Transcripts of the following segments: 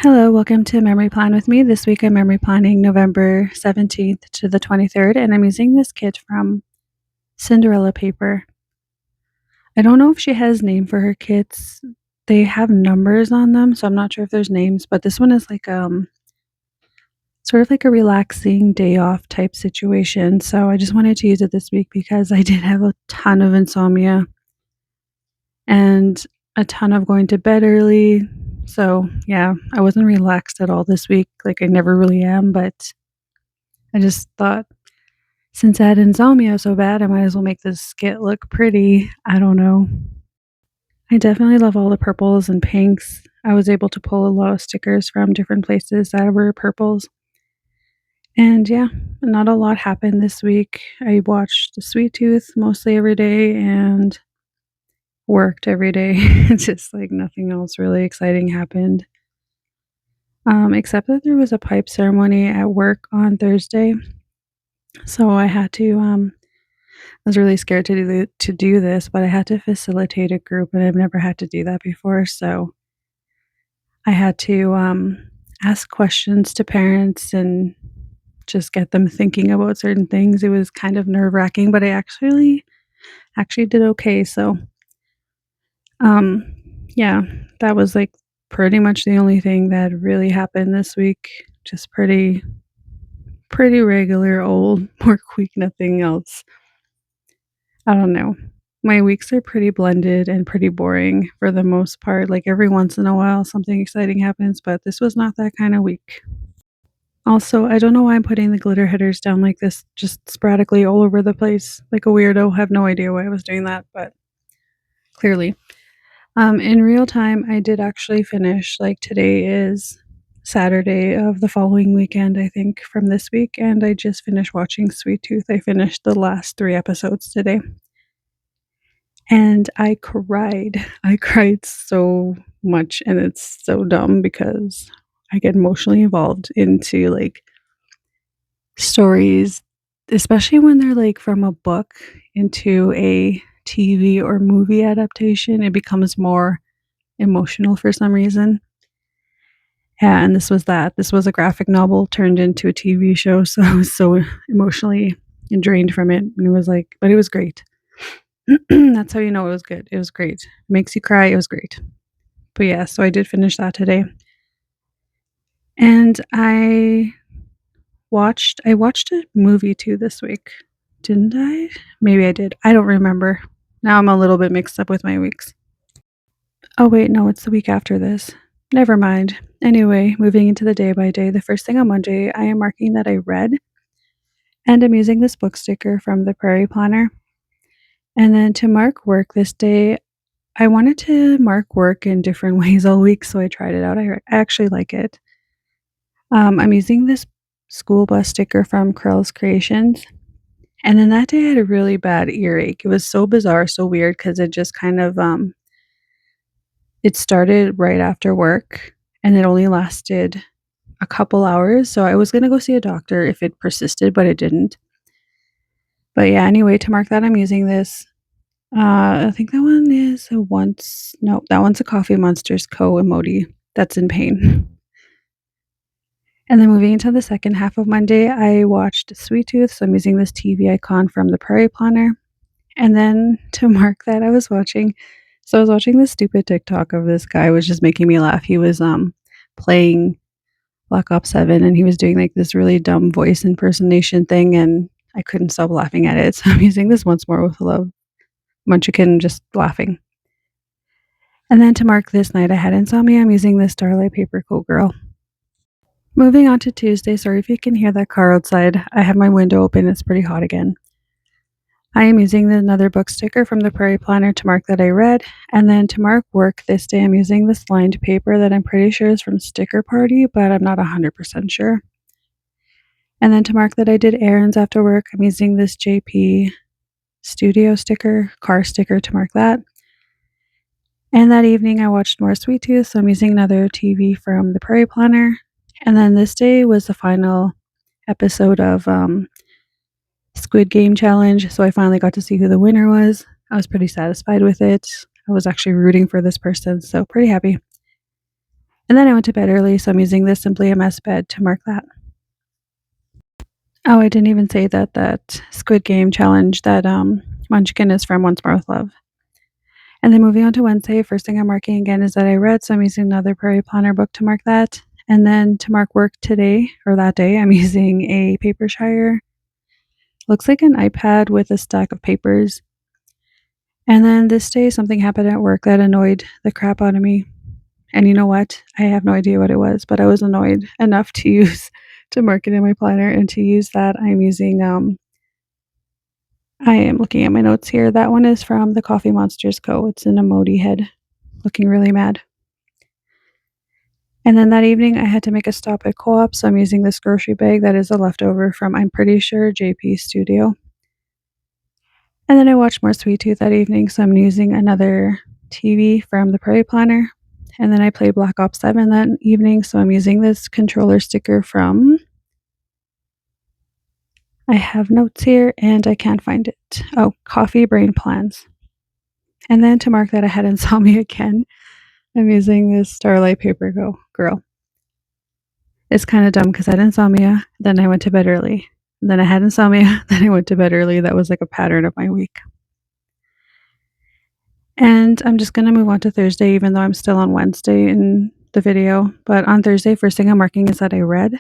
Hello, welcome to Memory Plan with me. This week I'm memory planning November 17th to the 23rd, and I'm using this kit from CinderellaPaper. I don't know if she has a name for her kits. They have numbers on them, so I'm not sure if there's names, but this one is like sort of like a relaxing day off type situation. So I just wanted to use it this week because I did have a ton of insomnia and a ton of going to bed early. So, yeah, I wasn't relaxed at all this week. Like I never really am, but I just thought since I had insomnia so bad, I might as well make this skit look pretty. I don't know. I definitely love all the purples and pinks. I was able to pull a lot of stickers from different places that were purples. And yeah, not a lot happened this week. I watched Sweet Tooth mostly every day and worked every day. It's just like nothing else really exciting happened. Except that there was a pipe ceremony at work on Thursday. So I had to I was really scared to do this, but I had to facilitate a group, and I've never had to do that before. So I had to ask questions to parents and just get them thinking about certain things. It was kind of nerve wracking, but I actually did okay. So um, yeah, that was like pretty much the only thing that really happened this week. Just pretty regular old work week, nothing else. I don't know. My weeks are pretty blended and pretty boring for the most part. Like every once in a while, something exciting happens, but this was not that kind of week. Also, I don't know why I'm putting the glitter headers down like this, just sporadically all over the place, like a weirdo. Have no idea why I was doing that, but clearly. In real time, I did actually finish. Like today is Saturday of the following weekend, I think, from this week, and I just finished watching Sweet Tooth. I finished the last 3 episodes today. And I cried. I cried so much, and it's so dumb because I get emotionally involved into, like, stories, especially when they're, like, from a book into a TV or movie adaptation. It becomes more emotional for some reason. Yeah, and this was that. This was a graphic novel turned into a TV show, so I was so emotionally drained from it, and it was like but it was great. That's how you know it was good. It was great. Makes you cry, it was great. But yeah, so I did finish that today. And I watched a movie too this week. Didn't I? Maybe I did. I don't remember. Now I'm a little bit mixed up with my weeks. Oh wait, no, it's the week after this. Never mind. Anyway, moving into the day by day, the first thing on Monday, I am marking that I read, and I'm using this book sticker from the Prairie Planner. And then to mark work this day, I wanted to mark work in different ways all week, so I tried it out. I actually like it. I'm using this school bus sticker from Curls Creations. And then that day I had a really bad earache. It was so bizarre, so weird because it just kind of it started right after work and it only lasted a couple hours. So I was gonna go see a doctor if it persisted, but it didn't. But yeah, anyway, to mark that I'm using this. I think that one is a once no, that one's a Coffee Monsters Co emoji that's in pain. And then moving into the second half of Monday, I watched Sweet Tooth, so I'm using this TV icon from the Prairie Planner. And then to mark that, I was watching this stupid TikTok of this guy, was just making me laugh. He was playing Black Ops 7 and he was doing like this really dumb voice impersonation thing, and I couldn't stop laughing at it. So I'm using this once more with love. Munchkin just laughing. And then to mark this night I had insomnia, I'm using this Starlight Paper Coat Girl. Moving on to Tuesday, sorry if you can hear that car outside. I have my window open, it's pretty hot again. I am using another book sticker from the Prairie Planner to mark that I read, and then to mark work this day, I'm using this lined paper that I'm pretty sure is from Sticker Party, but I'm not 100% sure. And then to mark that I did errands after work, I'm using this JP Studio sticker, car sticker to mark that. And that evening, I watched more Sweet Tooth, so I'm using another TV from the Prairie Planner. And then this day was the final episode of Squid Game challenge, so I finally got to see who the winner was. I was pretty satisfied with it. I was actually rooting for this person, so pretty happy. And then I went to bed early, so I'm using this Simply a Mess bed to mark that. Oh, I didn't even say that Squid Game challenge that Munchkin is from Once More with Love. And then moving on to Wednesday, first thing I'm marking again is that I read, so I'm using another Prairie Planner book to mark that. And then to mark work today, or that day, I'm using a paper shire. Looks like an iPad with a stack of papers. And then this day, something happened at work that annoyed the crap out of me. And you know what? I have no idea what it was, but I was annoyed enough to use to mark it in my planner. And to use that, I'm using I am looking at my notes here. That one is from the Coffee Monsters Co. It's an emoji head looking really mad. And then that evening, I had to make a stop at Co-op, so I'm using this grocery bag that is a leftover from, I'm pretty sure, JP's studio. And then I watched more Sweet Tooth that evening, so I'm using another TV from the Prairie Planner. And then I played Black Ops 7 that evening, so I'm using this controller sticker from, I have notes here and I can't find it. Oh, Coffee Brain Plans. And then to mark that I had insomnia again, I'm using this CinderellaPaper girl. It's kind of dumb because I had insomnia, then I went to bed early. Then I had insomnia, then I went to bed early. That was like a pattern of my week. And I'm just going to move on to Thursday, even though I'm still on Wednesday in the video. But on Thursday, first thing I'm marking is that I read.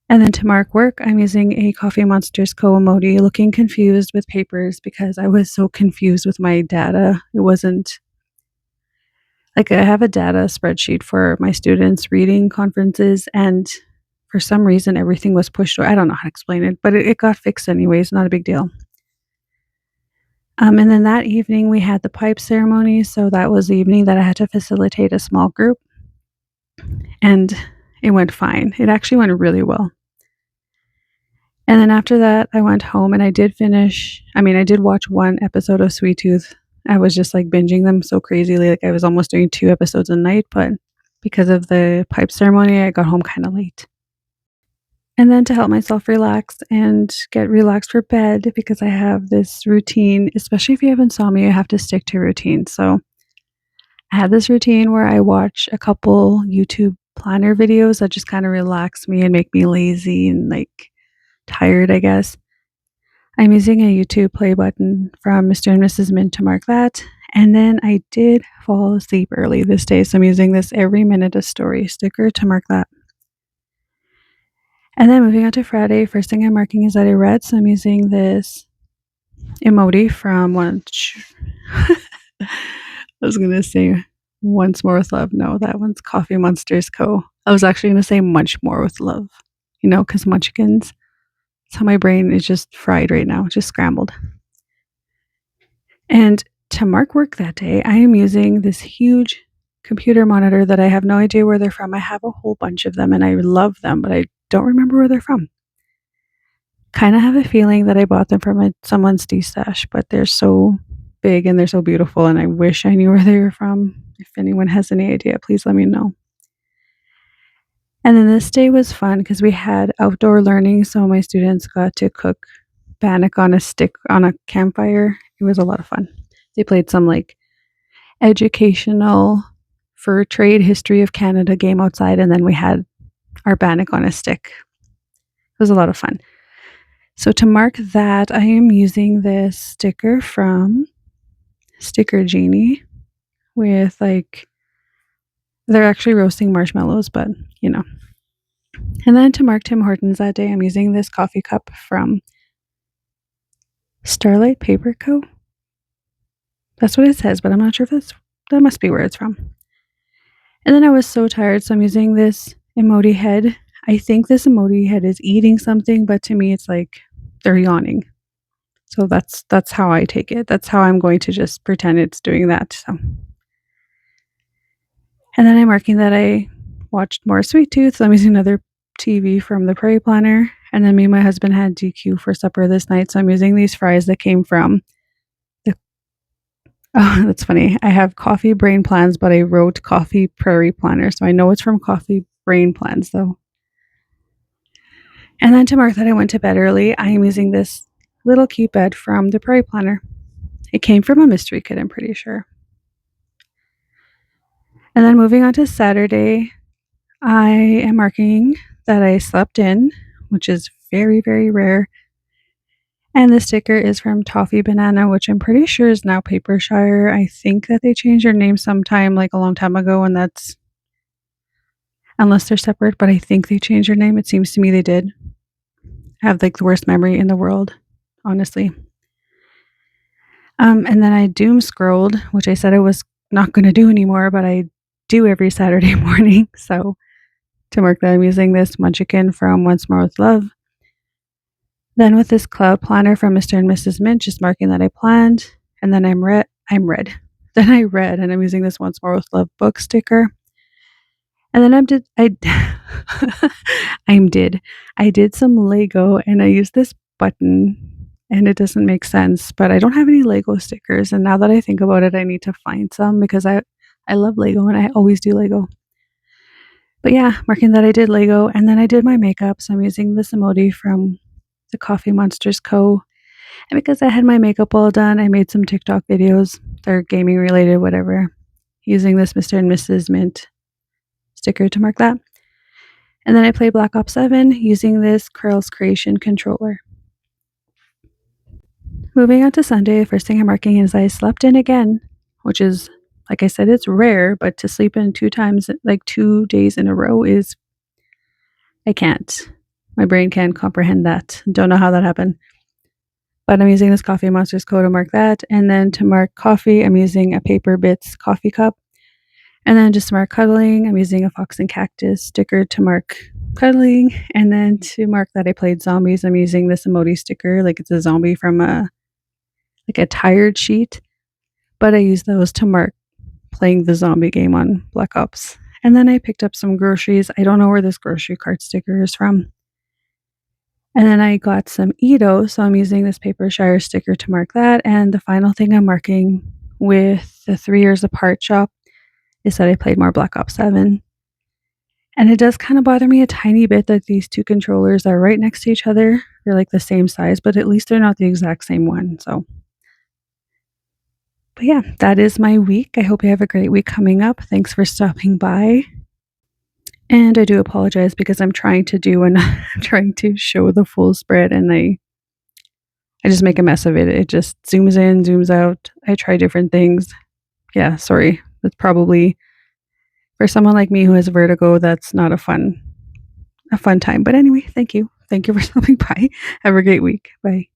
And then to mark work, I'm using a Coffee Monsters Co. emoji, looking confused with papers because I was so confused with my data. It wasn't like I have a data spreadsheet for my students' reading conferences, and for some reason, everything was pushed. I don't know how to explain it, but it got fixed anyways. Not a big deal. And then that evening, we had the pipe ceremony. So that was the evening that I had to facilitate a small group. And it went fine. It actually went really well. And then after that, I went home and I did watch one episode of Sweet Tooth. I was just like binging them so crazily. Like I was almost doing 2 episodes a night, but because of the pipe ceremony, I got home kind of late. And then to help myself relax and get relaxed for bed, because I have this routine, especially if you have insomnia, you have to stick to a routine. So I had this routine where I watch a couple YouTube planner videos that just kind of relax me and make me lazy and like tired, I guess. I'm using a YouTube play button from Mr. and Mrs. Mint to mark that. And then I did fall asleep early this day, so I'm using this Every Minute a Story sticker to mark that. And then moving on to Friday, first thing I'm marking is that I read, so I'm using this emoji from I was going to say Once More with Love. No, that one's Coffee Monsters Co. I was actually going to say Much More with Love, because munchkins. So my brain is just fried right now, just scrambled. And to mark work that day, I am using this huge computer monitor that I have no idea where they're from. I have a whole bunch of them and I love them, but I don't remember where they're from. Kind of have a feeling that I bought them from someone's D-stash, but they're so big and they're so beautiful, and I wish I knew where they were from. If anyone has any idea, please let me know. And then this day was fun because we had outdoor learning, so my students got to cook bannock on a stick on a campfire. It was a lot of fun. They played some like educational fur trade history of Canada game outside, and then we had our bannock on a stick. It was a lot of fun. So to mark that, I am using this sticker from Sticker Genie with they're actually roasting marshmallows, but And then to mark Tim Hortons that day, I'm using this coffee cup from CinderellaPaper Co. That's what it says, but I'm not sure if that must be where it's from. And then I was so tired, so I'm using this emoji head. I think this emoji head is eating something, but to me it's like they're yawning. So that's how I take it. That's how I'm going to just pretend it's doing that. So, and then I'm marking that I watched more Sweet Tooth. So I'm using another TV from the Prairie Planner. And then me and my husband had DQ for supper this night. So I'm using these fries that came from oh, that's funny. I have Coffee Brain Plans, but I wrote Coffee Prairie Planner. So I know it's from Coffee Brain Plans though. And then to mark that I went to bed early, I am using this little cute bed from the Prairie Planner. It came from a mystery kit, I'm pretty sure. And then moving on to Saturday, I am marking that I slept in, which is very, very rare. And the sticker is from Toffee Banana, which I'm pretty sure is now Papershire. I think that they changed their name sometime, like a long time ago, and that's unless they're separate, but I think they changed their name. It seems to me they did. I have like the worst memory in the world, honestly. And then I doom scrolled, which I said I was not going to do anymore, but I do every Saturday morning. So to mark that, I'm using this Munchkin from Once More with Love. Then with this cloud planner from Mr. and Mrs. Mint, just marking that I planned. And then I'm read. Then I read, and I'm using this Once More with Love book sticker. And then I did some Lego, and I used this button, and it doesn't make sense, but I don't have any Lego stickers. And now that I think about it, I need to find some because I love Lego and I always do Lego. But yeah, marking that I did Lego, and then I did my makeup. So I'm using this emoji from the Coffee Monsters Co. And because I had my makeup all done, I made some TikTok videos. They're gaming related, whatever, using this Mr. and Mrs. Mint sticker to mark that. And then I played Black Ops 7 using this Curls Creation controller. Moving on to Sunday, first thing I'm marking is I slept in again, which is, like I said, it's rare, but to sleep in 2 times, like 2 days in a row is, I can't. My brain can't comprehend that. Don't know how that happened. But I'm using this Coffee Monsters Co. to mark that. And then to mark coffee, I'm using a Paper Bits coffee cup. And then just to mark cuddling, I'm using a Fox and Cactus sticker to mark cuddling. And then to mark that I played zombies, I'm using this emoji sticker, like it's a zombie from a tired sheet. But I use those to mark playing the zombie game on Black Ops. And then I picked up some groceries. I don't know where this grocery cart sticker is from. And then I got some Edo, so I'm using this Papershire sticker to mark that. And the final thing I'm marking with the 3 years apart shop is that I played more Black Ops 7. And it does kind of bother me a tiny bit that these two controllers are right next to each other. They're like the same size, but at least they're not the exact same one. So, but yeah, that is my week. I hope you have a great week coming up. Thanks for stopping by. And I do apologize because I'm trying to do and I'm trying to show the full spread and I just make a mess of it. It just zooms in, zooms out. I try different things. Yeah, sorry. That's probably for someone like me who has vertigo, that's not a fun time. But anyway, thank you. Thank you for stopping by. Have a great week. Bye.